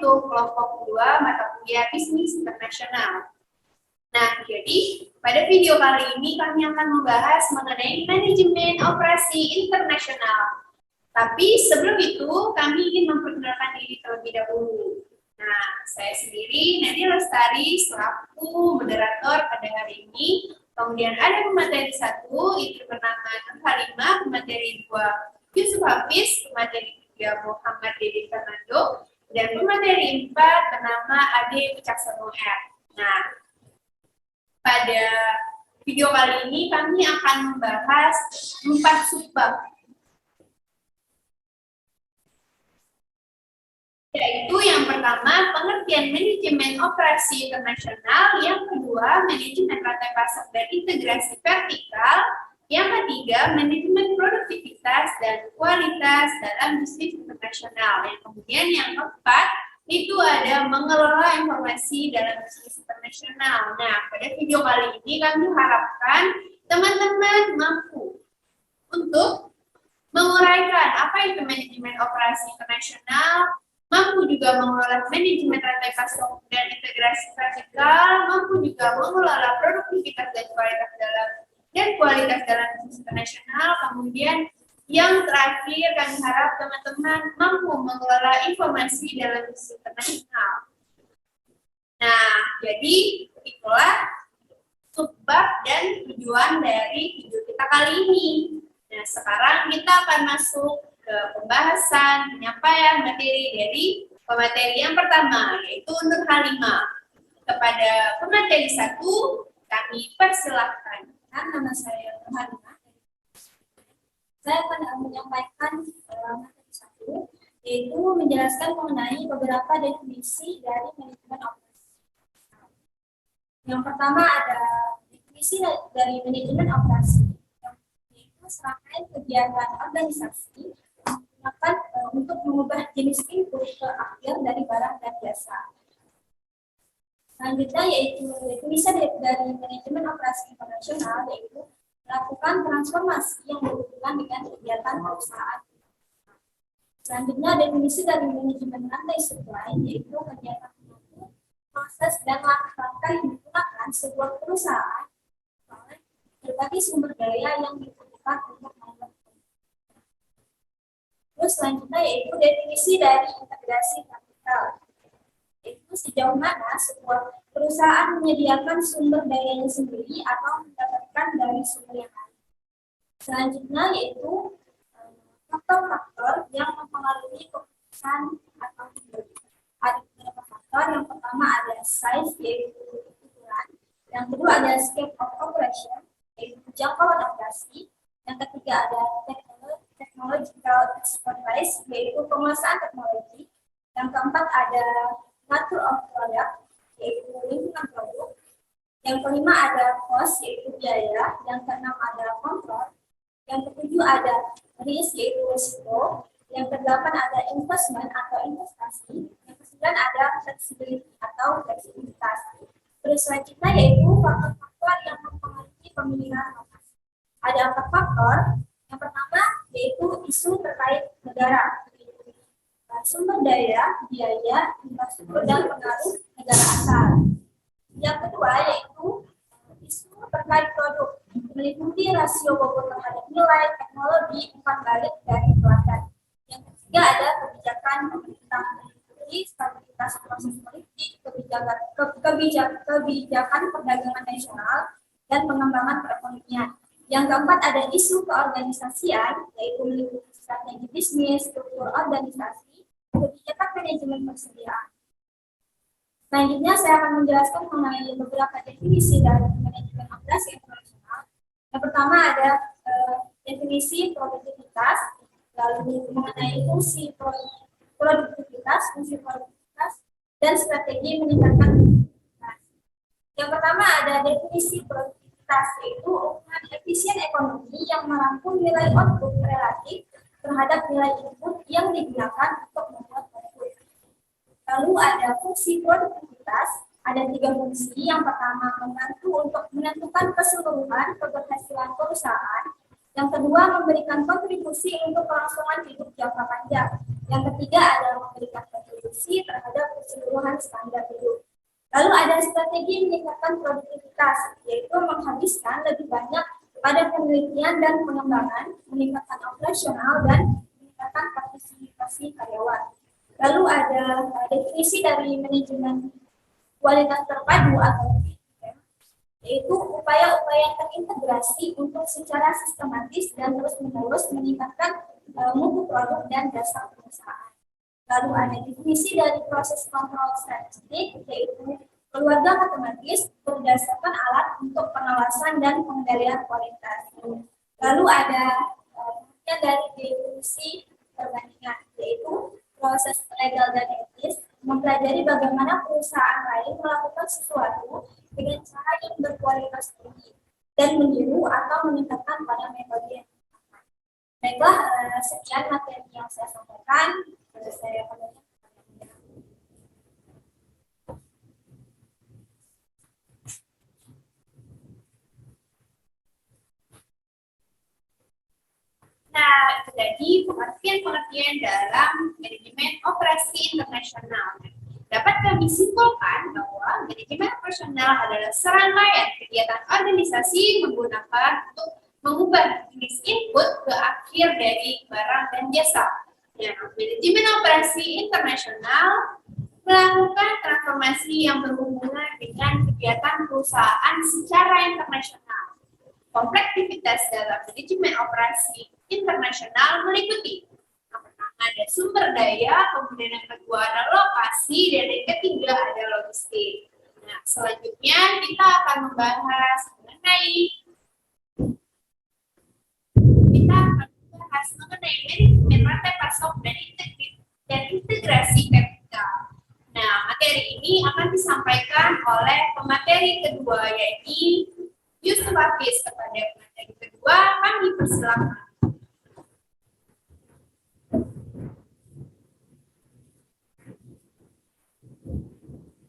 untuk kelompok 2 mata kuliah Bisnis Internasional. Nah, jadi pada video kali ini kami akan membahas mengenai manajemen operasi internasional. Tapi sebelum itu, kami ingin memperkenalkan diri terlebih dahulu. Nah, saya sendiri, Nadia Lestari, selaku moderator pada hari ini. Kemudian ada pemateri 1, itu bernama Nur Halimah, pemateri 2, Yusuf Hafiz, pemateri 3, Muhammad Dede Fernando, dan pemateri 4 bernama Ade Wicaksono R. Nah, pada video kali ini kami akan membahas 4 subbab, yaitu yang pertama pengertian manajemen operasi internasional, yang kedua manajemen rantai pasok dan integrasi vertikal, yang ketiga manajemen produktivitas dan kualitas dalam bisnis internasional, yang kemudian yang keempat itu ada mengelola informasi dalam bisnis internasional. Nah, pada video kali ini kami harapkan teman-teman mampu untuk menguraikan apa itu manajemen operasi internasional, mampu juga mengelola manajemen rantai pasok dan integrasi vertikal, mampu juga mengelola produktivitas dan kualitas dalam bisnis internasional. Kemudian yang terakhir kami harap teman-teman mampu mengelola informasi dalam bisnis internasional. Nah, jadi itulah subbab dan tujuan dari video kita kali ini. Nah, sekarang kita akan masuk ke pembahasan penyampaian materi dari pemateri yang pertama, yaitu Nur Halimah. Kepada pemateri 1, kami persilahkan. Nama saya Nur Halimah. Saya akan menyampaikan materi 1, yaitu menjelaskan mengenai beberapa definisi dari manajemen operasi. Yang pertama ada definisi dari manajemen operasi, yaitu serangkaian kegiatan organisasi untuk mengubah jenis input ke akhir dari barang dan jasa. Selanjutnya yaitu definisi dari manajemen operasi internasional, yaitu melakukan transformasi yang berhubungan dengan kegiatan perusahaan. Selanjutnya definisi dari manajemen rantai supply, yaitu kegiatan mengatur, proses dan langkah-langkah yang digunakan sebuah perusahaan oleh berbagai sumber daya yang dibutuhkan untuk membuat. Terus selanjutnya yaitu definisi dari integrasi kapital, yaitu sejauh mana sebuah perusahaan menyediakan sumber dayanya sendiri atau mendapatkan dari sumber yang lain. Selanjutnya yaitu faktor-faktor yang mempengaruhi keputusan atau ada beberapa faktor. Yang pertama ada size, yaitu ukuran. Yang kedua ada scope of operation, yaitu jangkauan operasi. Yang ketiga ada technological expertise, yaitu penguasaan teknologi. Yang keempat ada nature of product, yaitu lingkungan produk. Yang kelima ada cost, yaitu biaya. Yang keenam ada kontrol. Yang ketujuh ada risk, yaitu risiko. Yang kedelapan ada investment atau investasi. Yang kesembilan ada flexibility atau fleksibilitas. Terus selanjutnya yaitu faktor-faktor yang mempengaruhi pemilihan lokasi. Ada 4 faktor. Yang pertama yaitu isu terkait negara, sumber daya, biaya, infrastruktur, dan pengaruh negara asal. Yang kedua yaitu isu terkait produk, meliputi rasio bobot terhadap nilai, teknologi, umpan balik, dan pelanggan. Yang ketiga ada kebijakan pemerintah, meliputi stabilitas proses politik, kebijakan perdagangan nasional, dan pengembangan perekonomian. Yang keempat ada isu keorganisasian, yaitu meliputi strategi bisnis, struktur organisasi, kebijakan manajemen persediaan. Selanjutnya saya akan menjelaskan mengenai beberapa definisi dari manajemen operasi internasional. Yang pertama ada definisi produktivitas, lalu mengenai fungsi produktivitas, dan strategi meningkatkan produktivitas. Yang pertama ada definisi produktivitas, yaitu ukuran efisien ekonomi yang merangkum nilai output relatif terhadap nilai input yang digunakan untuk membuat output. Lalu ada fungsi produktivitas, ada 3 fungsi. Yang pertama membantu untuk menentukan keseluruhan keberhasilan perusahaan. Yang kedua memberikan kontribusi untuk kelangsungan hidup jangka panjang. Yang ketiga adalah memberikan kontribusi berkontribusi terhadap keseluruhan standar hidup. Lalu ada strategi meningkatkan produktivitas, yaitu menghabiskan lebih banyak pada penelitian dan pengembangan, meningkatkan operasional, dan meningkatkan partisipasi karyawan. Lalu ada definisi dari manajemen kualitas terpadu atau PIM, yaitu upaya-upaya terintegrasi untuk secara sistematis dan terus-menerus meningkatkan mutu produk dan jasa perusahaan. Lalu ada definisi dari proses kontrol statistik, yaitu keluarga matematis berdasarkan alat untuk pengawasan dan pengendalian kualitas. Lalu ada dari definisi perbandingan, yaitu proses legal dan etis, mempelajari bagaimana perusahaan lain melakukan sesuatu dengan cara yang berkualitas tinggi dan meniru atau meningkatkan pada metode yang sama. Baiklah, sekian materi yang saya sampaikan. Saya Nah, jadi pengertian-pengertian dalam manajemen operasi internasional. Dapat kami simpulkan bahwa manajemen operasional adalah serangkaian kegiatan organisasi menggunakan untuk mengubah jenis input ke akhir dari barang dan jasa. Nah, manajemen operasi internasional melakukan transformasi yang berhubungan dengan kegiatan perusahaan secara internasional. Kompleksitas dalam manajemen operasi internasional meliputi yang pertama ada sumber daya, kemudian yang kedua ada lokasi, dan yang ketiga ada logistik. Nah, selanjutnya kita akan membahas mengenai manajemen rantai pasok dan integrasi vertikal. Nah, materi ini akan disampaikan oleh pemateri kedua, yaitu Yusuf Hafiz. Kepada pemateri kedua, kami persilakan.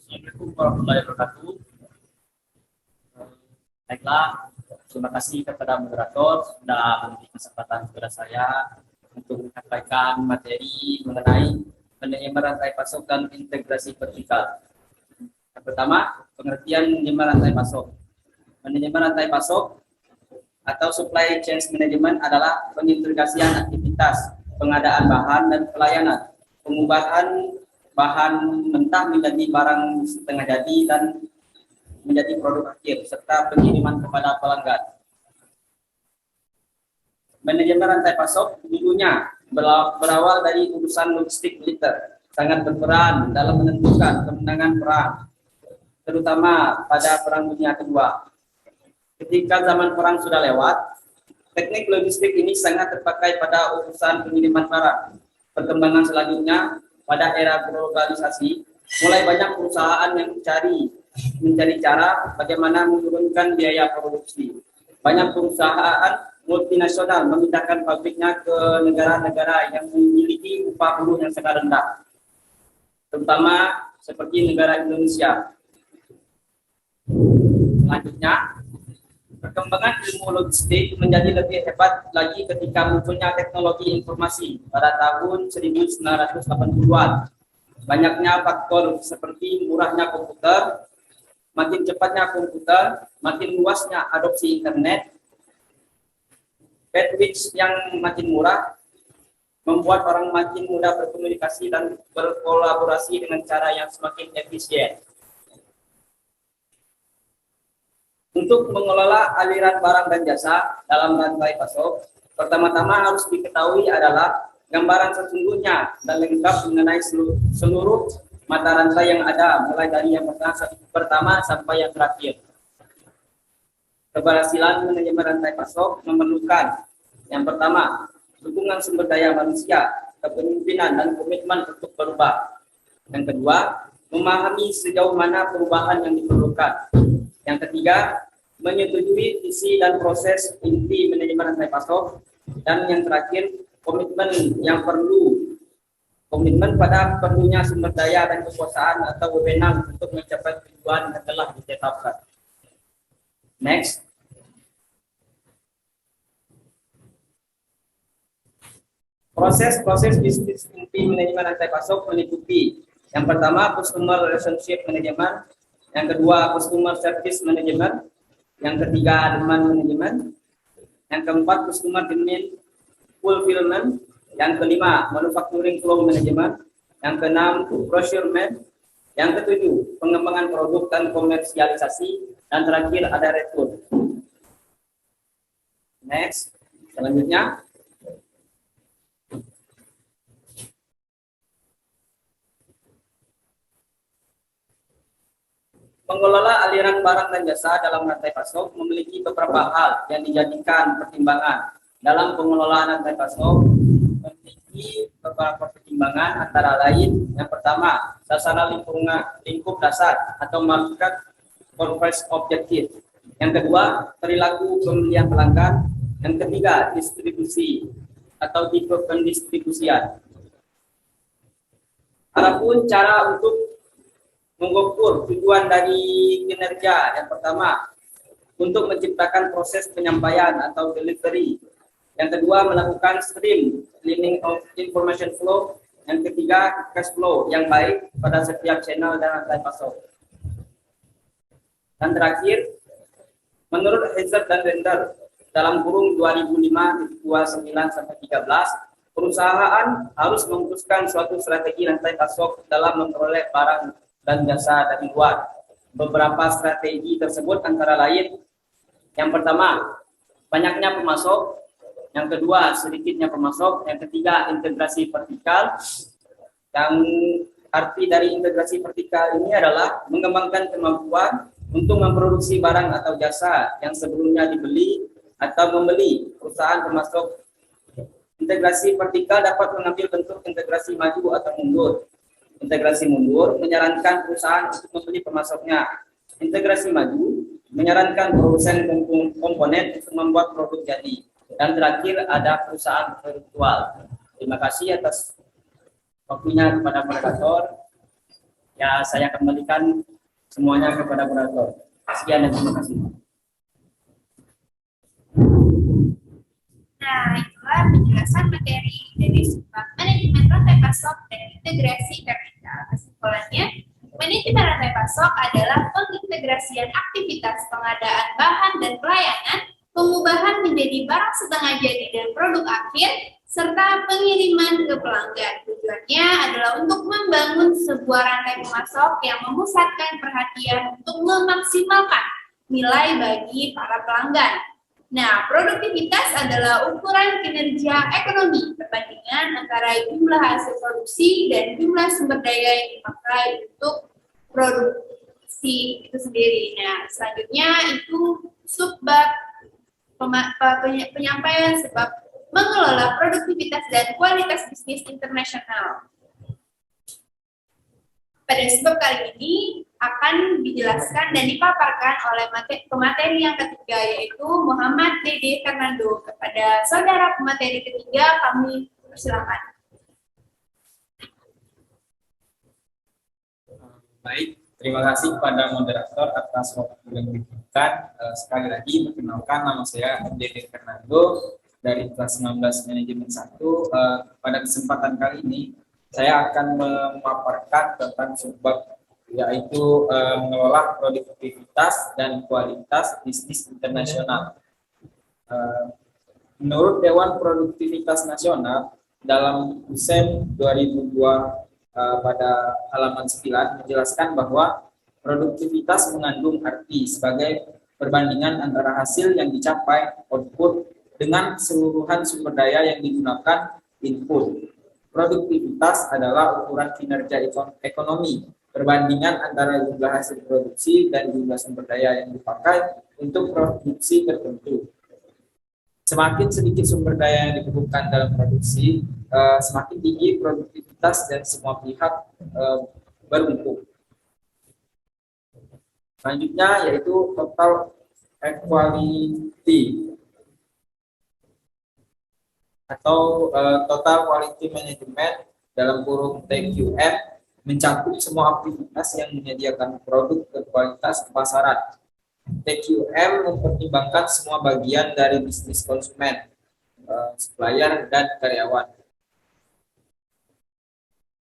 Assalamualaikum warahmatullahi wabarakatuh. Baiklah, terima kasih kepada moderator sudah memberi kesempatan kepada saya untuk menyampaikan materi mengenai manajemen rantai pasok dan integrasi vertikal. Yang pertama, pengertian manajemen rantai pasok. Manajemen rantai pasok atau supply chain management adalah pengintegrasian aktivitas, pengadaan bahan dan pelayanan, pengubahan bahan mentah menjadi barang setengah jadi dan menjadi produk akhir, serta pengiriman kepada pelanggan. Manajemen rantai pasok dulunya berawal dari urusan logistik militer, sangat berperan dalam menentukan kemenangan perang, terutama pada Perang Dunia Kedua. Ketika zaman perang sudah lewat, teknik logistik ini sangat terpakai pada urusan pengiriman barang. Perkembangan selanjutnya, pada era globalisasi, mulai banyak perusahaan yang mencari cara bagaimana menurunkan biaya produksi. Banyak perusahaan multinasional memindahkan pabriknya ke negara-negara yang memiliki upah buruh yang sangat rendah, terutama seperti negara Indonesia. Selanjutnya, perkembangan ilmu logistik menjadi lebih hebat lagi ketika munculnya teknologi informasi pada tahun 1980-an. Banyaknya faktor seperti murahnya komputer, makin cepatnya komputer, makin luasnya adopsi internet, bandwidth yang makin murah, membuat orang makin mudah berkomunikasi dan berkolaborasi dengan cara yang semakin efisien. Untuk mengelola aliran barang dan jasa dalam rantai pasok, pertama-tama harus diketahui adalah gambaran sesungguhnya dan lengkap mengenai seluruh mata rantai yang ada, mulai dari yang pertama sampai yang terakhir. Keberhasilan manajemen rantai pasok memerlukan yang pertama, dukungan sumber daya manusia, kepemimpinan dan komitmen untuk berubah. Yang kedua, memahami sejauh mana perubahan yang diperlukan. Yang ketiga, menyetujui visi dan proses inti manajemen rantai pasok. Dan yang terakhir, komitmen pada perlunya sumber daya dan kekuasaan atau wewenang untuk mencapai tujuan yang telah ditetapkan. Next. Proses bisnis inti manajemen rantai pasok meliputi Yang pertama, Customer Relationship Management. Yang kedua, Customer Service Management. Yang ketiga, Demand Management. Yang keempat, Customer Demand Fulfillment. Yang kelima, Manufacturing Flow Management. Yang keenam, Procurement. Yang ketujuh, pengembangan produk dan komersialisasi. Dan terakhir ada return. Next, selanjutnya. Mengelola aliran barang dan jasa dalam rantai pasok memiliki beberapa hal yang dijadikan pertimbangan. Dalam pengelolaan rantai pasok memiliki beberapa pertimbangan, antara lain yang pertama, sasaran lingkup dasar atau market converse objektif. Yang kedua, perilaku pembelian pelanggan. Yang ketiga, distribusi atau tipe pendistribusian. Adapun cara untuk mengukur tujuan dari kinerja, yang pertama, untuk menciptakan proses penyampaian atau delivery. Yang kedua, melakukan streamlining of information flow. Yang ketiga, cash flow yang baik pada setiap channel dan rantai pasok. Dan terakhir, menurut Hazard dan Render dalam kurung 2005-29-13, perusahaan harus memutuskan suatu strategi rantai pasok dalam memperoleh barang dan jasa dari luar. Beberapa strategi tersebut antara lain, yang pertama, banyaknya pemasok. Yang kedua, sedikitnya pemasok. Yang ketiga, integrasi vertikal. Yang arti dari integrasi vertikal ini adalah mengembangkan kemampuan untuk memproduksi barang atau jasa yang sebelumnya dibeli atau membeli perusahaan pemasok. Integrasi vertikal dapat mengambil bentuk integrasi maju atau mundur. Integrasi mundur menyarankan perusahaan untuk membeli pemasoknya. Integrasi maju menyarankan produsen komponen untuk membuat produk jadi. Dan terakhir ada perusahaan virtual. Terima kasih atas waktunya kepada moderator. Ya, saya kembalikan semuanya kepada moderator. Sekian dan terima kasih. Nah, itulah penjelasan materi dari sebab manajemen rantai pasok dan integrasi vertikal. Kesimpulannya, manajemen rantai pasok adalah pengintegrasian aktivitas pengadaan bahan dan pelayanan, pengubahan menjadi barang setengah jadi dan produk akhir, serta pengiriman ke pelanggan. Tujuannya adalah untuk membangun sebuah rantai pemasok yang memusatkan perhatian untuk memaksimalkan nilai bagi para pelanggan. Nah, produktivitas adalah ukuran kinerja ekonomi, perbandingan antara jumlah hasil produksi dan jumlah sumber daya yang dipakai untuk produksi itu sendiri. Nah, selanjutnya itu subbab penyampaian sebab mengelola produktivitas dan kualitas bisnis internasional. Pada sebab kali ini akan dijelaskan dan dipaparkan oleh pemateri yang ketiga, yaitu Muhammad Dede Fernando. Kepada saudara pemateri ketiga, kami persilakan. Baik, terima kasih kepada moderator atas waktu yang diberikan. Sekali lagi, perkenalkan nama saya Dede Fernando dari kelas 19 Manajemen 1. Pada kesempatan kali ini, saya akan memaparkan tentang subbab, yaitu mengelola produktivitas dan kualitas bisnis internasional. Menurut Dewan Produktivitas Nasional, dalam USEM 2002 pada halaman 9 menjelaskan bahwa produktivitas mengandung arti sebagai perbandingan antara hasil yang dicapai output dengan keseluruhan sumber daya yang digunakan input. Produktivitas adalah ukuran kinerja ekonomi, perbandingan antara jumlah hasil produksi dan jumlah sumber daya yang dipakai untuk produksi tertentu. Semakin sedikit sumber daya yang dibutuhkan dalam produksi, semakin tinggi produktivitas dan semua pihak beruntung. Selanjutnya yaitu total equality atau total quality management dalam kurung TQM mencakup semua aktivitas yang menyediakan produk berkualitas ke pasaran. TQM mempertimbangkan semua bagian dari bisnis konsumen, supplier, dan karyawan.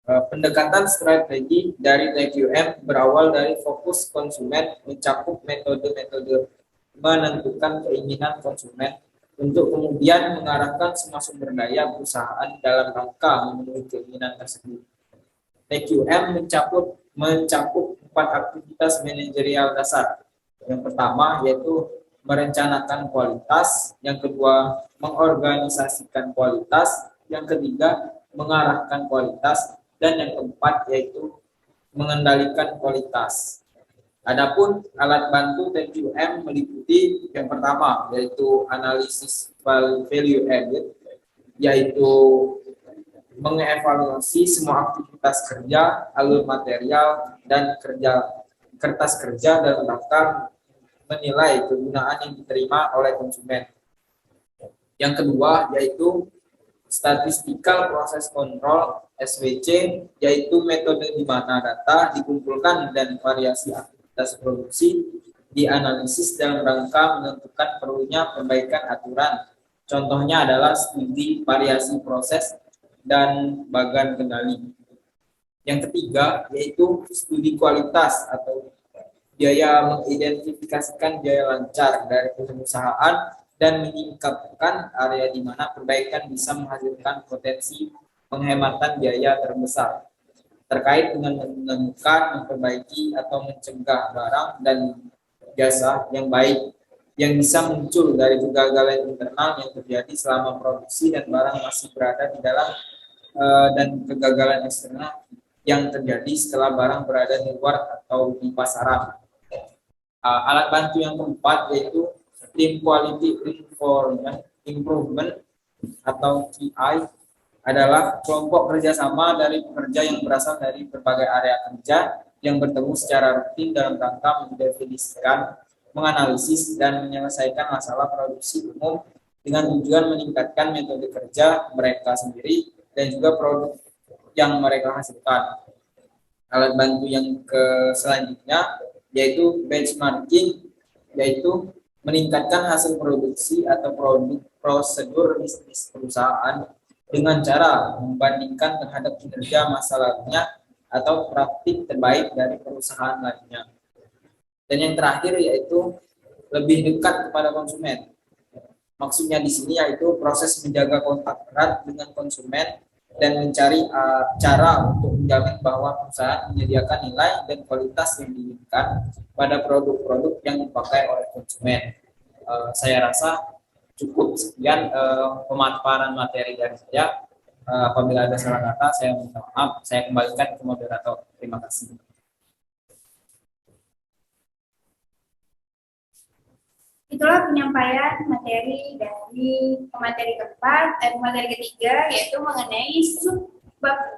Pendekatan strategi dari TQM berawal dari fokus konsumen, mencakup metode-metode menentukan keinginan konsumen untuk kemudian mengarahkan semua sumber daya perusahaan dalam rangka memenuhi keinginan tersebut. TQM mencakup 4 aktivitas manajerial dasar. Yang pertama yaitu merencanakan kualitas, yang kedua mengorganisasikan kualitas, yang ketiga mengarahkan kualitas, dan yang keempat yaitu mengendalikan kualitas. Adapun alat bantu TQM meliputi yang pertama yaitu analisis value added, yaitu mengevaluasi semua aktivitas kerja, alur material, dan kertas kerja dalam rangka menilai kegunaan yang diterima oleh konsumen. Yang kedua yaitu statistical process control (SPC), yaitu metode di mana data dikumpulkan dan variasi aktivitas produksi dianalisis dalam rangka menentukan perlunya perbaikan aturan. Contohnya adalah studi variasi proses dan bagan kendali. Yang ketiga yaitu studi kualitas atau biaya, mengidentifikasikan biaya lancar dari perusahaan dan meningkatkan area di mana perbaikan bisa menghasilkan potensi penghematan biaya terbesar terkait dengan menemukan, memperbaiki, atau mencegah barang dan jasa yang baik yang bisa muncul dari kegagalan internal yang terjadi selama produksi dan barang masih berada di dalam dan kegagalan eksternal yang terjadi setelah barang berada di luar atau di pasaran. Alat bantu yang keempat yaitu Team Quality Improvement atau TI adalah kelompok kerjasama dari pekerja yang berasal dari berbagai area kerja yang bertemu secara rutin dalam rangka mendefinisikan, menganalisis, dan menyelesaikan masalah produksi umum dengan tujuan meningkatkan metode kerja mereka sendiri dan juga produk yang mereka hasilkan. Alat bantu yang selanjutnya yaitu benchmarking, yaitu meningkatkan hasil produksi atau prosedur bisnis perusahaan dengan cara membandingkan terhadap kinerja masa lalunya atau praktik terbaik dari perusahaan lainnya. Dan yang terakhir yaitu lebih dekat kepada konsumen. Maksudnya di sini yaitu proses menjaga kontak erat dengan konsumen dan mencari cara untuk menjamin bahwa perusahaan menyediakan nilai dan kualitas yang diinginkan pada produk-produk yang dipakai oleh konsumen. Saya rasa cukup sekian pemaparan materi dari saya. Apabila ada salah kata, saya minta maaf. Saya kembalikan ke moderator. Terima kasih. Itulah penyampaian materi dari pemateri keempat dan pemateri ketiga, yaitu mengenai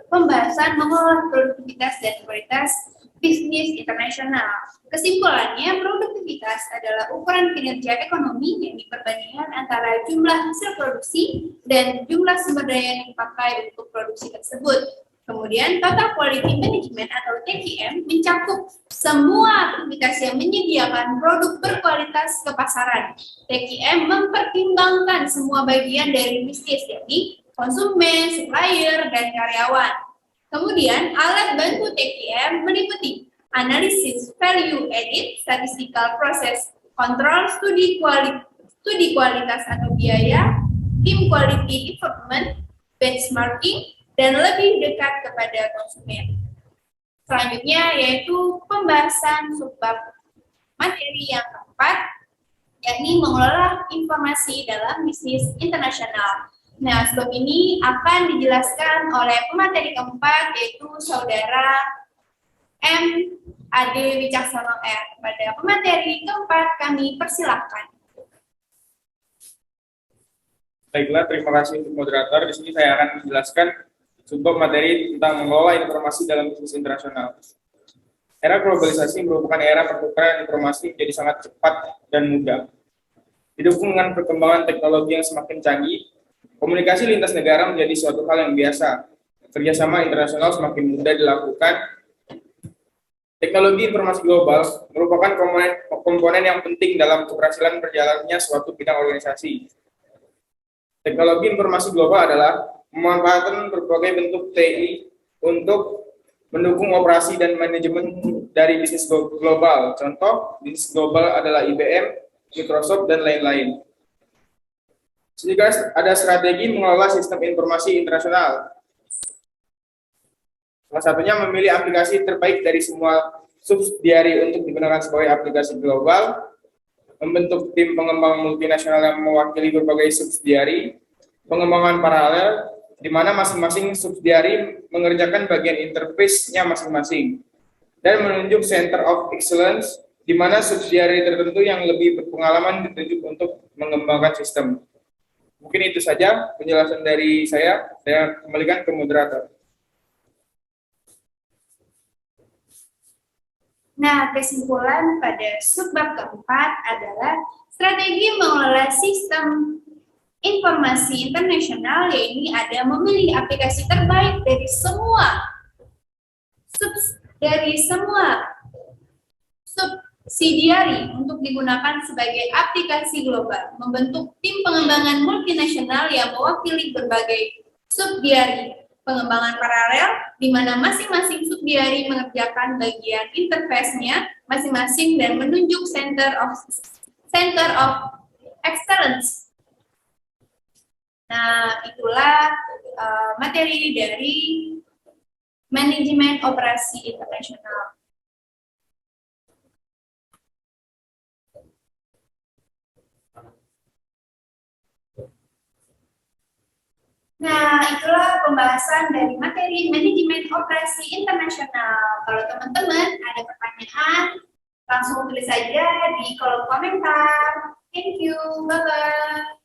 pembahasan mengolah produktivitas dan kualitas bisnis internasional. Kesimpulannya, produktivitas adalah ukuran kinerja ekonomi yang diperbandingkan antara jumlah hasil produksi dan jumlah sumber daya yang dipakai untuk produksi tersebut. Kemudian, Total Quality Management atau TQM mencakup semua aktivitas yang menyediakan produk berkualitas ke pasaran. TQM mempertimbangkan semua bagian dari bisnis, yakni konsumen, supplier, dan karyawan. Kemudian, alat bantu TQM meliputi analisis value added, statistical process control, studi kualitas atau biaya, team quality development, benchmarking, dan lebih dekat kepada konsumen. Selanjutnya yaitu pembahasan subbab materi yang keempat, yakni mengelola informasi dalam bisnis internasional. Nah, sebab ini akan dijelaskan oleh pemateri keempat, yaitu Saudara M. Ade Wicaksono R. Pada pemateri keempat kami persilahkan. Baiklah, terima kasih untuk moderator. Di sini saya akan menjelaskan subbab materi tentang mengelola informasi dalam bisnis internasional. Era globalisasi merupakan era pertukaran informasi menjadi sangat cepat dan mudah. Didukung dengan perkembangan teknologi yang semakin canggih, komunikasi lintas negara menjadi suatu hal yang biasa. Kerjasama internasional semakin mudah dilakukan. Teknologi informasi global merupakan komponen yang penting dalam keberhasilan berjalannya suatu bidang organisasi. Teknologi informasi global adalah pemanfaatan berbagai bentuk TI untuk mendukung operasi dan manajemen dari bisnis global. Contoh, bisnis global adalah IBM, Microsoft, dan lain-lain. Jadi ada strategi mengelola sistem informasi internasional. Salah satunya memilih aplikasi terbaik dari semua subsidiari untuk digunakan sebagai aplikasi global, membentuk tim pengembang multinasional yang mewakili berbagai subsidiari, pengembangan paralel, di mana masing-masing subsidiari mengerjakan bagian interface-nya masing-masing, dan menunjuk Center of Excellence, di mana subsidiari tertentu yang lebih berpengalaman ditunjuk untuk mengembangkan sistem. Mungkin itu saja penjelasan dari saya kembalikan ke moderator. Nah, kesimpulan pada subbab keempat adalah strategi mengelola sistem informasi internasional, yaitu ada memilih aplikasi terbaik dari semua subsidiari untuk digunakan sebagai aplikasi global, membentuk tim pengembangan multinasional yang mewakili berbagai subsidiari, pengembangan paralel di mana masing-masing subsidiari mengerjakan bagian interface-nya masing-masing dan menunjuk Center of Excellence. Nah, itulah materi dari manajemen operasi internasional. Nah, itulah pembahasan dari materi manajemen operasi internasional. Kalau teman-teman ada pertanyaan, langsung tulis saja di kolom komentar. Thank you, bye-bye.